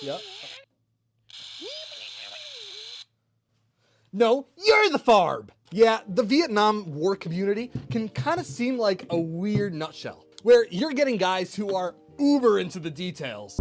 Yeah. No, you're the Farb! Yeah, the Vietnam War community can kind of seem like a weird nutshell, where you're getting guys who are uber into the details.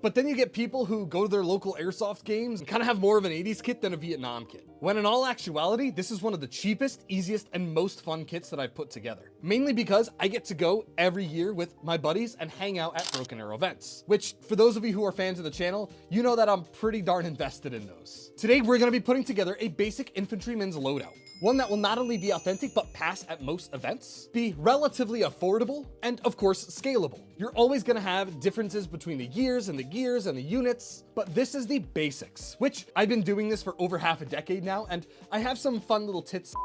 But then you get people who go to their local airsoft games and kind of have more of an 80s kit than a Vietnam kit. When in all actuality, this is one of the cheapest, easiest, and most fun kits that I've put together. Mainly because I get to go every year with my buddies and hang out at Broken Arrow events, which for those of you who are fans of the channel, you know that I'm pretty darn invested in those. Today, we're gonna be putting together a basic infantryman's loadout. One that will not only be authentic, but pass at most events, be relatively affordable, and of course, scalable. You're always gonna have differences between the years and the units, but this is the basics, which I've been doing this for over half a decade now, and I have some fun little tidbits,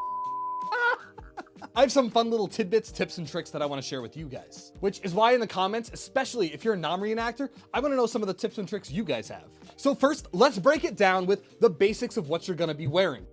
tips, and tricks that I want to share with you guys. Which is why in the comments, especially if you're a non-reenactor, I want to know some of the tips and tricks you guys have. So first, let's break it down with the basics of what you're going to be wearing.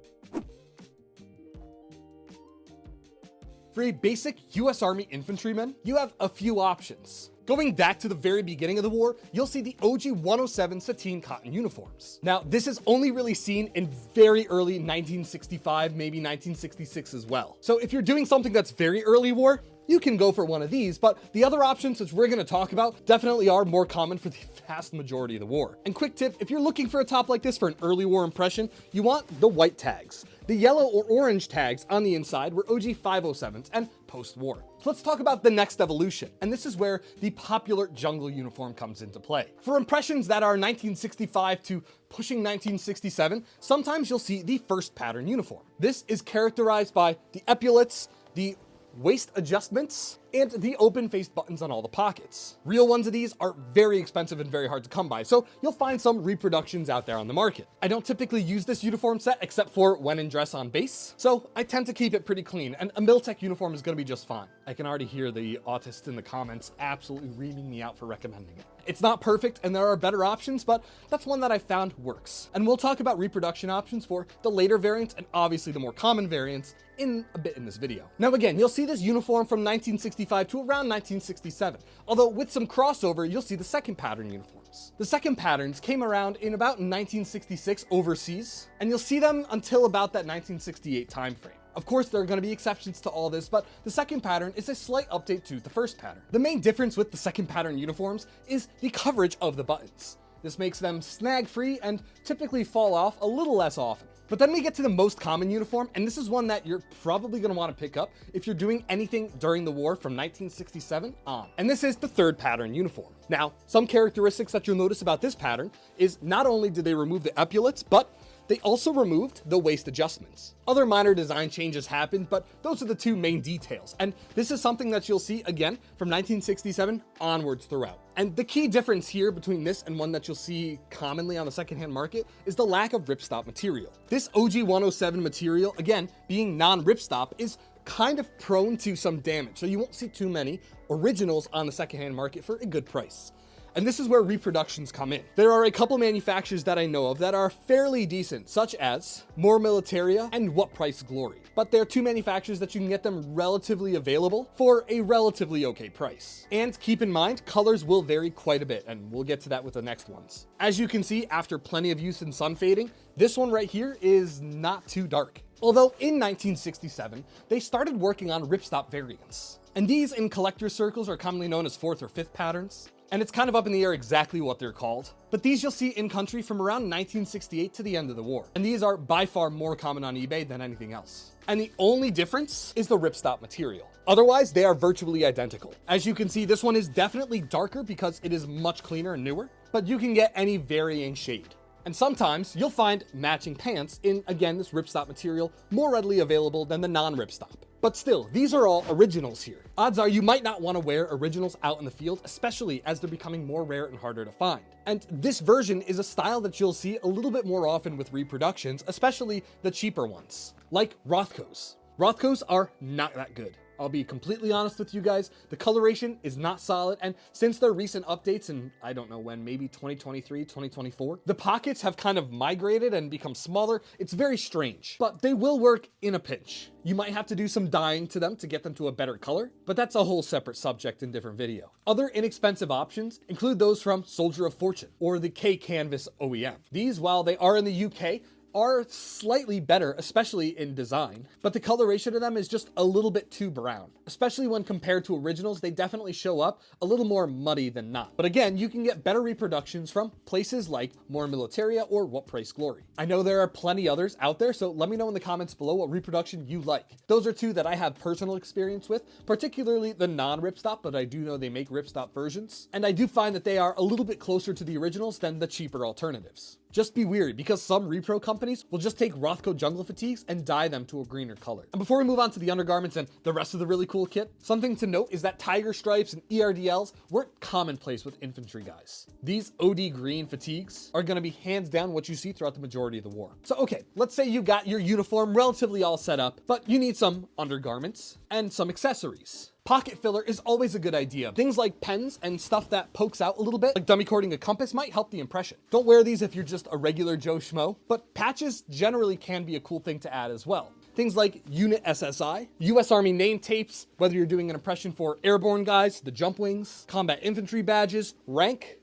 For a basic US Army infantryman, you have a few options. Going back to the very beginning of the war, you'll see the OG 107 sateen cotton uniforms. Now, this is only really seen in very early 1965, maybe 1966 as well. So if you're doing something that's very early war, you can go for one of these, but the other options, which we're gonna talk about, definitely are more common for the vast majority of the war. And quick tip, if you're looking for a top like this for an early war impression, you want the white tags. The yellow or orange tags on the inside were OG 507s and post-war. So let's talk about the next evolution, and this is where the popular jungle uniform comes into play. For impressions that are 1965 to pushing 1967, sometimes you'll see the first pattern uniform. This is characterized by the epaulets, the waist adjustments, and the open-faced buttons on all the pockets. Real ones of these are very expensive and very hard to come by, so you'll find some reproductions out there on the market. I don't typically use this uniform set except for when in dress on base, so I tend to keep it pretty clean, and a Miltech uniform is gonna be just fine. I can already hear the autists in the comments absolutely reaming me out for recommending it. It's not perfect, and there are better options, but that's one that I found works. And we'll talk about reproduction options for the later variants and obviously the more common variants in a bit in this video. Now again, you'll see this uniform from 1965 to around 1967, although with some crossover, you'll see the second pattern uniforms. The second patterns came around in about 1966 overseas, and you'll see them until about that 1968 timeframe. Of course, there are going to be exceptions to all this, but the second pattern is a slight update to the first pattern. The main difference with the second pattern uniforms is the coverage of the buttons. This makes them snag-free and typically fall off a little less often. But then we get to the most common uniform, and this is one that you're probably going to want to pick up if you're doing anything during the war from 1967 on. And this is the third pattern uniform. Now, some characteristics that you'll notice about this pattern is not only did they remove the epaulets, but they also removed the waist adjustments. Other minor design changes happened, but those are the two main details. And this is something that you'll see again from 1967 onwards throughout. And the key difference here between this and one that you'll see commonly on the secondhand market is the lack of ripstop material. This OG 107 material, again, being non-ripstop, is kind of prone to some damage. So you won't see too many originals on the secondhand market for a good price. And this is where reproductions come in. There are a couple manufacturers that I know of that are fairly decent, such as More Militaria and What Price Glory. But there are two manufacturers that you can get them relatively available for a relatively okay price. And keep in mind, colors will vary quite a bit, and we'll get to that with the next ones. As you can see, after plenty of use in sun fading, this one right here is not too dark. Although in 1967, they started working on ripstop variants. And these in collector circles are commonly known as fourth or fifth patterns. And it's kind of up in the air exactly what they're called. But these you'll see in country from around 1968 to the end of the war. And these are by far more common on eBay than anything else. And the only difference is the ripstop material. Otherwise, they are virtually identical. As you can see, this one is definitely darker because it is much cleaner and newer, but you can get any varying shade. And sometimes you'll find matching pants in, again, this ripstop material more readily available than the non-ripstop. But still, these are all originals here. Odds are you might not want to wear originals out in the field, especially as they're becoming more rare and harder to find. And this version is a style that you'll see a little bit more often with reproductions, especially the cheaper ones, like Rothkos. Rothkos are not that good. I'll be completely honest with you guys, the coloration is not solid, and since their recent updates in, I don't know when, maybe 2023, 2024, the pockets have kind of migrated and become smaller. It's very strange, but they will work in a pinch. You might have to do some dyeing to them to get them to a better color, but that's a whole separate subject in different video. Other inexpensive options include those from Soldier of Fortune or the K Canvas OEM. These, while they are in the UK, are slightly better, especially in design, but the coloration of them is just a little bit too brown. Especially when compared to originals, they definitely show up a little more muddy than not. But again, you can get better reproductions from places like More Militaria or What Price Glory. I know there are plenty others out there, so let me know in the comments below what reproduction you like. Those are two that I have personal experience with, particularly the non-ripstop, but I do know they make ripstop versions. And I do find that they are a little bit closer to the originals than the cheaper alternatives. Just be wary, because some repro companies will just take Rothko jungle fatigues and dye them to a greener color. And before we move on to the undergarments and the rest of the really cool kit, something to note is that tiger stripes and ERDLs weren't commonplace with infantry guys. These OD green fatigues are gonna be hands down what you see throughout the majority of the war. So okay, let's say you got your uniform relatively all set up, but you need some undergarments and some accessories. Pocket filler is always a good idea. Things like pens and stuff that pokes out a little bit, like dummy cording a compass, might help the impression. Don't wear these if you're just a regular Joe Schmo, but patches generally can be a cool thing to add as well. Things like unit SSI, US Army name tapes, whether you're doing an impression for airborne guys, the jump wings, combat infantry badges, rank,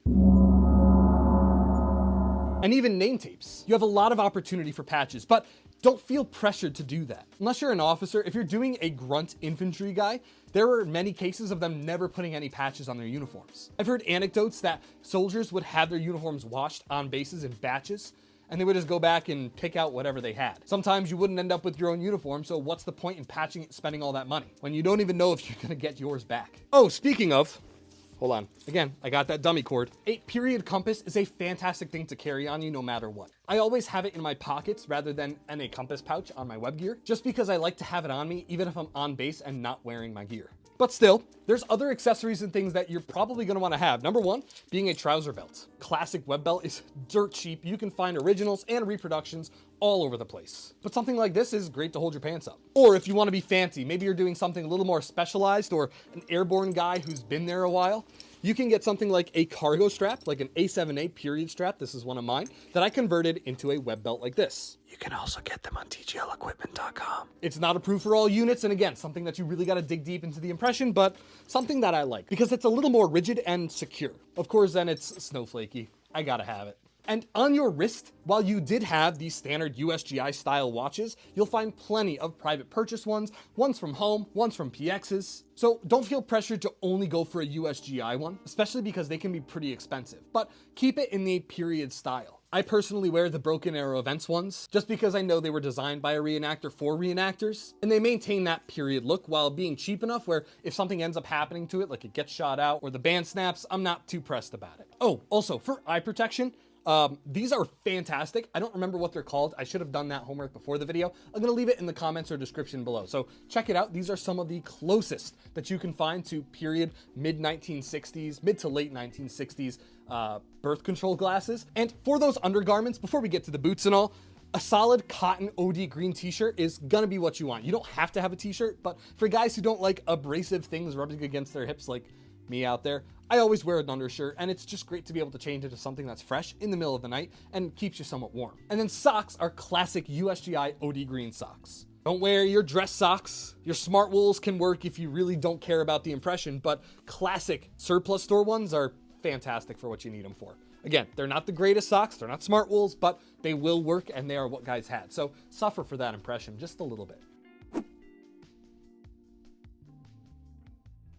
and even name tapes. You have a lot of opportunity for patches, but don't feel pressured to do that. Unless you're an officer, if you're doing a grunt infantry guy, there are many cases of them never putting any patches on their uniforms. I've heard anecdotes that soldiers would have their uniforms washed on bases in batches, and they would just go back and pick out whatever they had. Sometimes you wouldn't end up with your own uniform, so what's the point in patching it, spending all that money, when you don't even know if you're gonna get yours back? Oh, speaking of, hold on. Again, I got that dummy cord. A period compass is a fantastic thing to carry on you no matter what. I always have it in my pockets rather than in a compass pouch on my web gear, just because I like to have it on me even if I'm on base and not wearing my gear. But still, there's other accessories and things that you're probably gonna wanna have. Number one, being a trouser belt. Classic web belt is dirt cheap. You can find originals and reproductions all over the place. But something like this is great to hold your pants up. Or if you wanna be fancy, maybe you're doing something a little more specialized or an airborne guy who's been there a while, you can get something like a cargo strap, like an A7A period strap, this is one of mine, that I converted into a web belt like this. You can also get them on The.Gear.Equipment.com. It's not approved for all units, and again, something that you really gotta dig deep into the impression, but something that I like, because it's a little more rigid and secure. Of course, then it's snowflakey. I gotta have it. And on your wrist, while you did have these standard USGI style watches, you'll find plenty of private purchase ones from home, ones from PXs. So don't feel pressured to only go for a USGI one, especially because they can be pretty expensive, but keep it in the period style. I personally wear the Broken Arrow Events ones, just because I know they were designed by a reenactor for reenactors, and they maintain that period look while being cheap enough where if something ends up happening to it, like it gets shot out or the band snaps, I'm not too pressed about it. Oh, also for eye protection, these are fantastic. I don't remember what they're called. I should have done that homework before the video. I'm gonna leave it in the comments or description below. So check it out. These are some of the closest that you can find to period mid-1960s, mid to late 1960s birth control glasses. And for those undergarments, before we get to the boots and all, a solid cotton OD green t-shirt is gonna be what you want. You don't have to have a t-shirt, but for guys who don't like abrasive things rubbing against their hips like me out there, I always wear an undershirt, and it's just great to be able to change into something that's fresh in the middle of the night and keeps you somewhat warm. And then socks are classic USGI OD green socks. Don't wear your dress socks. Your smart wools can work if you really don't care about the impression, but classic surplus store ones are fantastic for what you need them for. Again, they're not the greatest socks, they're not smart wools, but they will work and they are what guys had. So suffer for that impression just a little bit.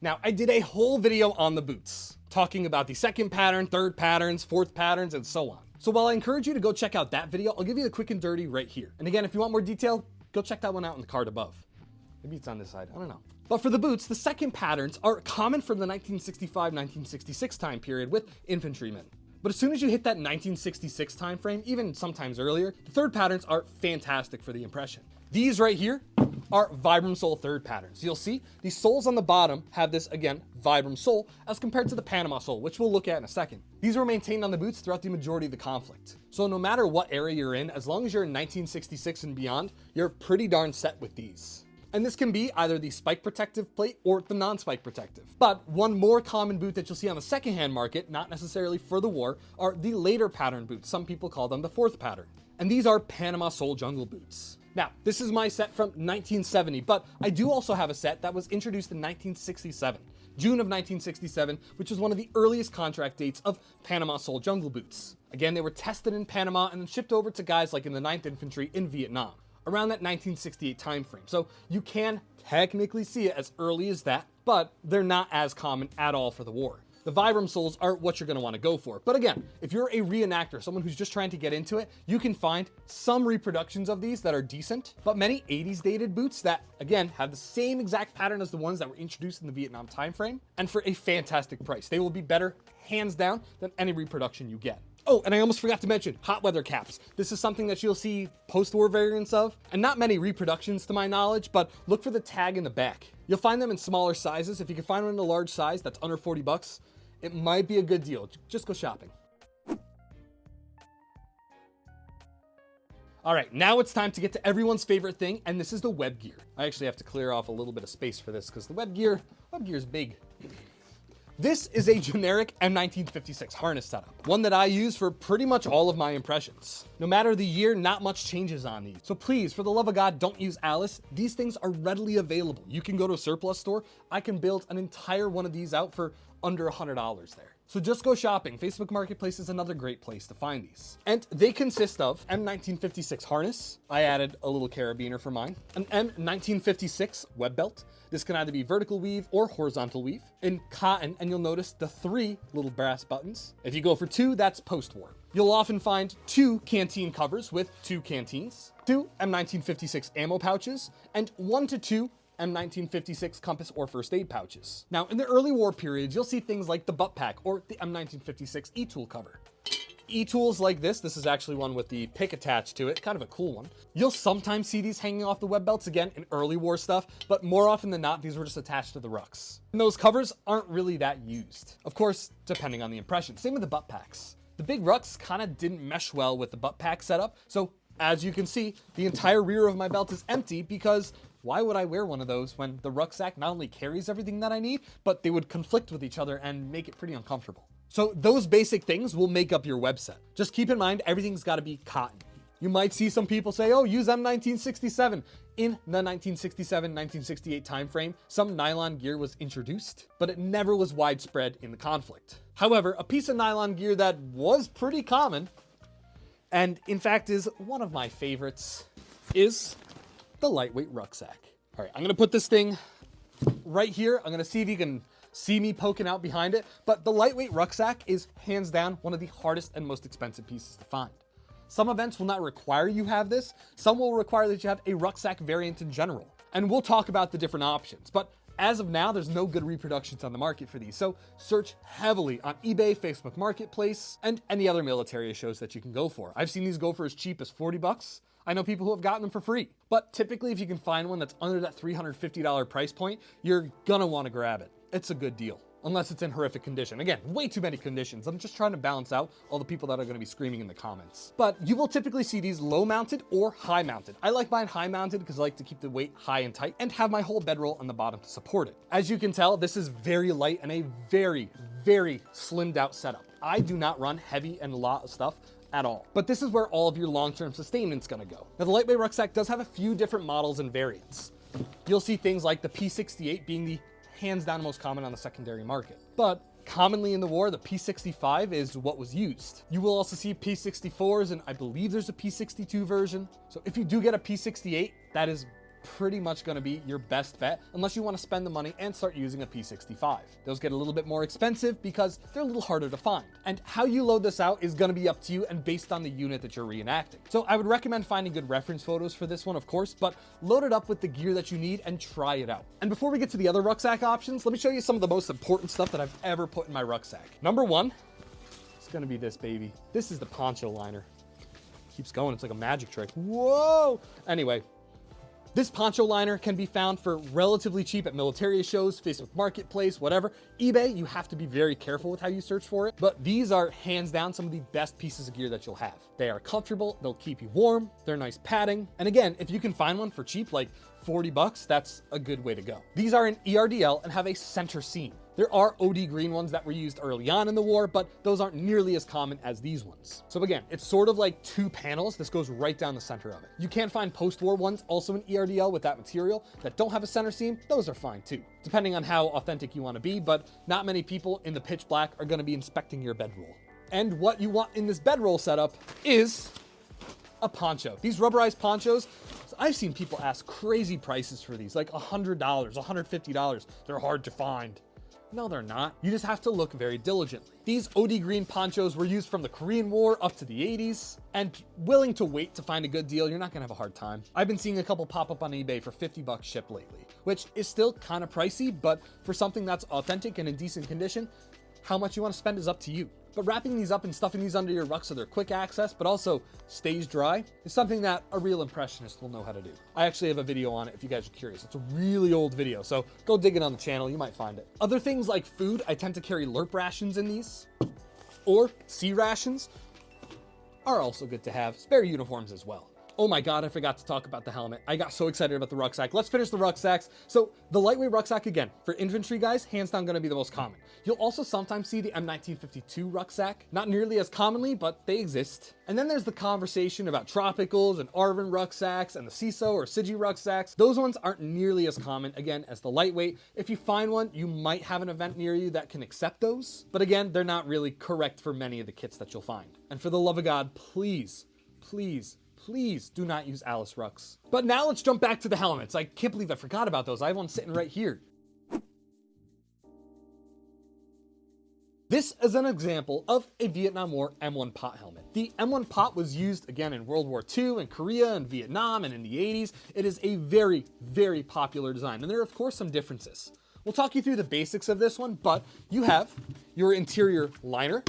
Now, I did a whole video on the boots, talking about the second pattern, third patterns, fourth patterns, and so on. So while I encourage you to go check out that video, I'll give you the quick and dirty right here. And again, if you want more detail, go check that one out in the card above. Maybe it's on this side, I don't know. But for the boots, the second patterns are common from the 1965-1966 time period with infantrymen. But as soon as you hit that 1966 time frame, even sometimes earlier, the third patterns are fantastic for the impression. These right here are Vibram sole third patterns. You'll see the soles on the bottom have this, again, Vibram sole as compared to the Panama sole, which we'll look at in a second. These were maintained on the boots throughout the majority of the conflict. So no matter what area you're in, as long as you're in 1966 and beyond, you're pretty darn set with these. And this can be either the spike protective plate or the non-spike protective. But one more common boot that you'll see on the secondhand market, not necessarily for the war, are the later pattern boots. Some people call them the fourth pattern. And these are Panama sole jungle boots. Now, this is my set from 1970, but I do also have a set that was introduced in 1967, June of 1967, which was one of the earliest contract dates of Panama sole jungle boots. Again, they were tested in Panama and then shipped over to guys like in the 9th Infantry in Vietnam, around that 1968 time frame. So you can technically see it as early as that, but they're not as common at all for the war. The Vibram soles are what you're going to want to go for. But again, if you're a reenactor, someone who's just trying to get into it, you can find some reproductions of these that are decent, but many 80s dated boots that, again, have the same exact pattern as the ones that were introduced in the Vietnam time frame, and for a fantastic price. They will be better, hands down, than any reproduction you get. Oh, and I almost forgot to mention hot weather caps. This is something that you'll see post-war variants of, and not many reproductions to my knowledge, but look for the tag in the back. You'll find them in smaller sizes. If you can find one in a large size that's under 40 bucks, it might be a good deal. Just go shopping. All right, now it's time to get to everyone's favorite thing, and this is the Web Gear. I actually have to clear off a little bit of space for this because the Web Gear is big. This is a generic M1956 harness setup, one that I use for pretty much all of my impressions. No matter the year, not much changes on these. So please, for the love of God, don't use Alice. These things are readily available. You can go to a surplus store. I can build an entire one of these out for under $100 there. So just go shopping. Facebook Marketplace is another great place to find these. And they consist of M1956 harness. I added a little carabiner for mine. An M1956 web belt. This can either be vertical weave or horizontal weave. In cotton, and you'll notice the 3 little brass buttons. If you go for 2, that's post-war. You'll often find 2 canteen covers with 2 canteens, 2 M1956 ammo pouches, and 1 to 2 M1956 compass or first aid pouches. Now, in the early war periods, you'll see things like the butt pack or the M1956 e-tool cover. E-tools like this is actually one with the pick attached to it, kind of a cool one. You'll sometimes see these hanging off the web belts again in early war stuff, but more often than not, these were just attached to the rucks. And those covers aren't really that used. Of course, depending on the impression. Same with the butt packs. The big rucks kind of didn't mesh well with the butt pack setup, so as you can see, the entire rear of my belt is empty because why would I wear one of those when the rucksack not only carries everything that I need, but they would conflict with each other and make it pretty uncomfortable. So those basic things will make up your web set. Just keep in mind, everything's got to be cotton. You might see some people say, oh, use M1967. In the 1967-1968 timeframe, some nylon gear was introduced, but it never was widespread in the conflict. However, a piece of nylon gear that was pretty common, and in fact is one of my favorites, is the Lightweight Rucksack. All right, I'm gonna put this thing right here. I'm gonna see if you can see me poking out behind it, but the Lightweight Rucksack is hands down one of the hardest and most expensive pieces to find. Some events will not require you have this. Some will require that you have a rucksack variant in general. And we'll talk about the different options, but as of now, there's no good reproductions on the market for these, so search heavily on eBay, Facebook Marketplace, and any other military shows that you can go for. I've seen these go for as cheap as 40 bucks. I know people who have gotten them for free, but typically if you can find one that's under that $350 price point, you're gonna wanna grab it. It's a good deal, unless it's in horrific condition. Again, way too many conditions. I'm just trying to balance out all the people that are gonna be screaming in the comments. But you will typically see these low mounted or high mounted. I like mine high mounted because I like to keep the weight high and tight and have my whole bedroll on the bottom to support it. As you can tell, this is very light and a very, very slimmed out setup. I do not run heavy and a lot of stuff at all. But this is where all of your long-term sustainment's gonna go. Now the Lightweight Rucksack does have a few different models and variants. You'll see things like the P68 being the hands down most common on the secondary market. But commonly in the war, the P65 is what was used. You will also see P64s, and I believe there's a P62 version. So if you do get a P68, that is pretty much going to be your best bet unless you want to spend the money and start using a P65. Those get a little bit more expensive because they're a little harder to find. And how you load this out is going to be up to you and based on the unit that you're reenacting. So I would recommend finding good reference photos for this one, of course, but load it up with the gear that you need and try it out. And before we get to the other rucksack options, let me show you some of the most important stuff that I've ever put in my rucksack. Number one, it's going to be this baby. This is the poncho liner. Keeps going. It's like a magic trick. Whoa! Anyway, This poncho liner can be found for relatively cheap at military shows, Facebook Marketplace, whatever. eBay, you have to be very careful with how you search for it, but these are hands down some of the best pieces of gear that you'll have. They are comfortable, they'll keep you warm, they're nice padding, and again, if you can find one for cheap, like 40 bucks, that's a good way to go. These are an ERDL and have a center seam. There are OD green ones that were used early on in the war, but those aren't nearly as common as these ones. So again, it's sort of like two panels. This goes right down the center of it. You can find post-war ones, also in ERDL with that material, that don't have a center seam. Those are fine too, depending on how authentic you want to be, but not many people in the pitch black are going to be inspecting your bedroll. And what you want in this bedroll setup is a poncho. These rubberized ponchos, I've seen people ask crazy prices for these, like $100, $150. They're hard to find. No, they're not. You just have to look very diligently. These OD green ponchos were used from the Korean War up to the 80s, and willing to wait to find a good deal, you're not gonna have a hard time. I've been seeing a couple pop up on eBay for 50 bucks shipped lately, which is still kind of pricey, but for something that's authentic and in decent condition, how much you want to spend is up to you. But wrapping these up and stuffing these under your ruck so they're quick access, but also stays dry, is something that a real impressionist will know how to do. I actually have a video on it if you guys are curious. It's a really old video, so go dig it on the channel, you might find it. Other things like food, I tend to carry LERP rations in these, or C rations are also good to have. Spare uniforms as well. Oh my God, I forgot to talk about the helmet. I got so excited about the rucksack. Let's finish the rucksacks. So the lightweight rucksack, again, for infantry guys, hands down gonna be the most common. You'll also sometimes see the M1952 rucksack. Not nearly as commonly, but they exist. And then there's the conversation about tropicals and Arvin rucksacks and the CISO or Speziiell rucksacks. Those ones aren't nearly as common, again, as the lightweight. If you find one, you might have an event near you that can accept those. But again, they're not really correct for many of the kits that you'll find. And for the love of God, please, please, please do not use Alice rucks. But now let's jump back to the helmets. I can't believe I forgot about those. I have one sitting right here. This is an example of a Vietnam War M1 pot helmet. The M1 pot was used again in World War II, in Korea, and Vietnam, and in the 80s. It is a very, very popular design, and there are of course some differences. We'll talk you through the basics of this one, but you have your interior liner.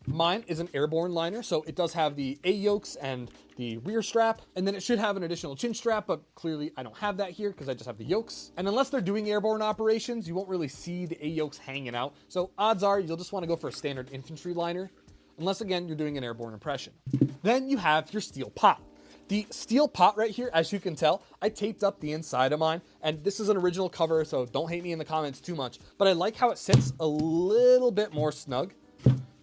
Mine is an airborne liner, so it does have the A-yokes and the rear strap, and then it should have an additional chin strap, but clearly I don't have that here because I just have the yokes. And unless they're doing airborne operations, you won't really see the A-yokes hanging out. So odds are you'll just want to go for a standard infantry liner, unless again, you're doing an airborne impression. Then you have your steel pot. The steel pot right here, as you can tell, I taped up the inside of mine, and this is an original cover, so don't hate me in the comments too much, but I like how it sits a little bit more snug.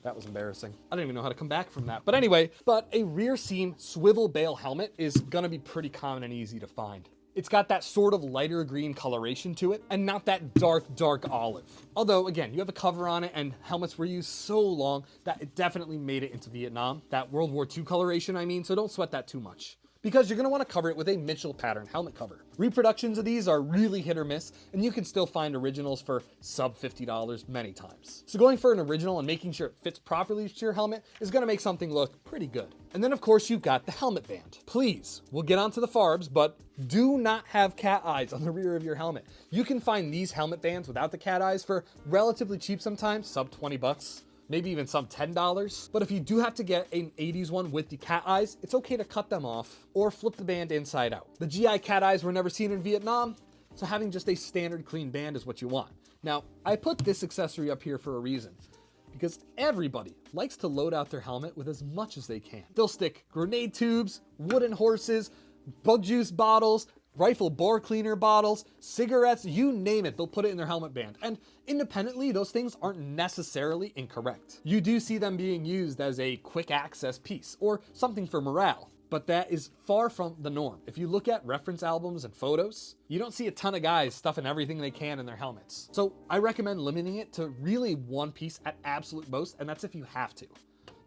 That was embarrassing. I don't even know how to come back from that. But anyway, a rear seam swivel bail helmet is gonna be pretty common and easy to find. It's got that sort of lighter green coloration to it and not that dark olive. Although again, you have a cover on it and helmets were used so long that it definitely made it into Vietnam. That World War II coloration, I mean, so don't sweat that too much, because you're gonna wanna cover it with a Mitchell pattern helmet cover. Reproductions of these are really hit or miss, and you can still find originals for sub $50 many times. So going for an original and making sure it fits properly to your helmet is gonna make something look pretty good. And then of course you've got the helmet band. Please, we'll get onto the Farbs, but do not have cat eyes on the rear of your helmet. You can find these helmet bands without the cat eyes for relatively cheap sometimes, sub 20 bucks. Maybe even some $10. But if you do have to get an 80s one with the cat eyes, it's okay to cut them off or flip the band inside out. The GI cat eyes were never seen in Vietnam, so having just a standard clean band is what you want. Now, I put this accessory up here for a reason, because everybody likes to load out their helmet with as much as they can. They'll stick grenade tubes, wooden horses, bug juice bottles, rifle bore cleaner bottles, cigarettes, you name it, they'll put it in their helmet band. And independently, those things aren't necessarily incorrect. You do see them being used as a quick access piece or something for morale, but that is far from the norm. If you look at reference albums and photos, you don't see a ton of guys stuffing everything they can in their helmets. So I recommend limiting it to really one piece at absolute most, and that's if you have to.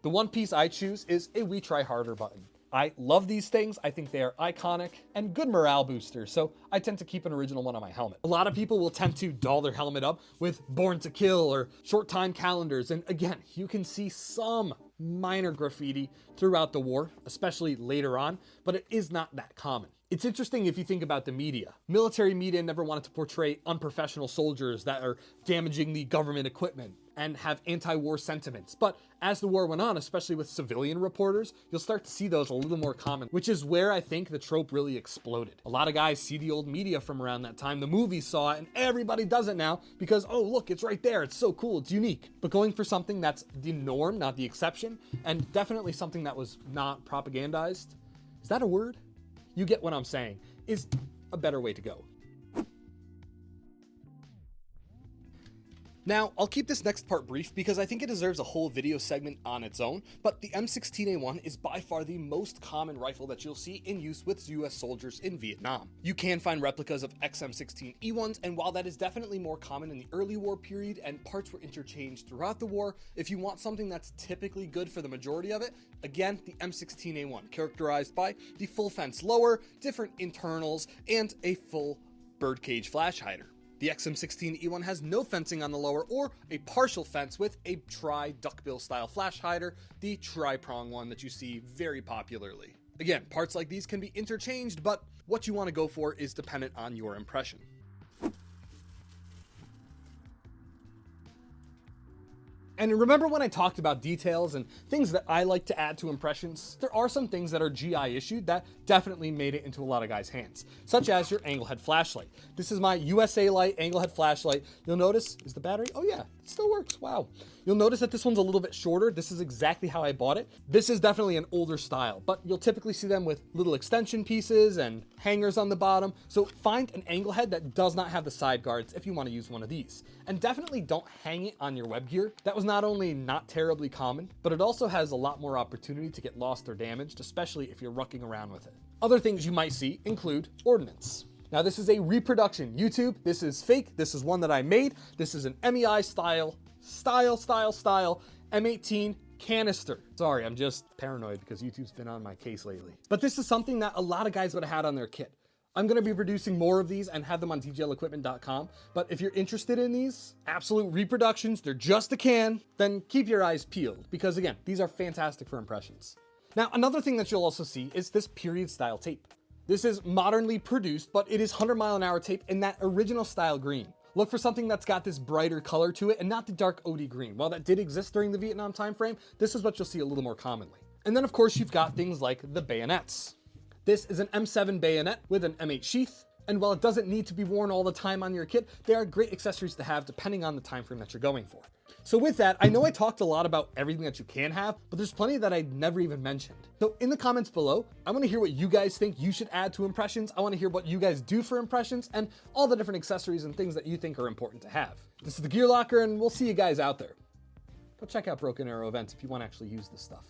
The one piece I choose is a We Try Harder button. I love these things. I think they are iconic and good morale boosters, so I tend to keep an original one on my helmet. A lot of people will tend to doll their helmet up with Born to Kill or short time calendars, and again, you can see some minor graffiti throughout the war, especially later on, but it is not that common. It's interesting if you think about the media. Military media never wanted to portray unprofessional soldiers that are damaging the government equipment. and have anti-war sentiments. But as the war went on, especially with civilian reporters, you'll start to see those a little more common, which is where I think the trope really exploded. A lot of guys see the old media from around that time, the movies saw it, and everybody does it now because, oh, look, it's right there. It's so cool. It's unique. But going for something that's the norm, not the exception, and definitely something that was not propagandized, is that a word? You get what I'm saying, is a better way to go. Now, I'll keep this next part brief because I think it deserves a whole video segment on its own, but the M16A1 is by far the most common rifle that you'll see in use with US soldiers in Vietnam. You can find replicas of XM16E1s, and while that is definitely more common in the early war period and parts were interchanged throughout the war, if you want something that's typically good for the majority of it, again, the M16A1, characterized by the full fence lower, different internals, and a full birdcage flash hider. The XM16E1 has no fencing on the lower or a partial fence with a tri-duckbill style flash hider, the tri-prong one that you see very popularly. Again, parts like these can be interchanged, but what you want to go for is dependent on your impression. And remember when I talked about details and things that I like to add to impressions? There are some things that are GI issued that definitely made it into a lot of guys' hands, such as your angle head flashlight. This is my USA Light angle head flashlight. You'll notice, is the battery? Oh yeah, it still works, wow. You'll notice that this one's a little bit shorter. This is exactly how I bought it. This is definitely an older style, but you'll typically see them with little extension pieces and hangers on the bottom. So find an angle head that does not have the side guards if you want to use one of these. And definitely don't hang it on your web gear. That was not only not terribly common, but it also has a lot more opportunity to get lost or damaged, especially if you're rucking around with it. Other things you might see include ordnance. Now this is a reproduction. YouTube, this is fake. This is one that I made. This is an MEI style M18 canister. Sorry, I'm just paranoid because YouTube's been on my case lately. But this is something that a lot of guys would have had on their kit. I'm going to be producing more of these and have them on DGLequipment.com. But if you're interested in these absolute reproductions, they're just a can, then keep your eyes peeled because again, these are fantastic for impressions. Now, another thing that you'll also see is this period style tape. This is modernly produced, but it is 100-mile-an-hour tape in that original style green. Look for something that's got this brighter color to it and not the dark OD green. While that did exist during the Vietnam time frame, this is what you'll see a little more commonly. And then of course you've got things like the bayonets. This is an M7 bayonet with an M8 sheath. And while it doesn't need to be worn all the time on your kit, they are great accessories to have depending on the time frame that you're going for. So with that, I know I talked a lot about everything that you can have, but there's plenty that I never even mentioned. So in the comments below, I want to hear what you guys think you should add to impressions. I want to hear what you guys do for impressions and all the different accessories and things that you think are important to have. This is the Gear Locker, and we'll see you guys out there. Go check out Broken Arrow events if you want to actually use this stuff.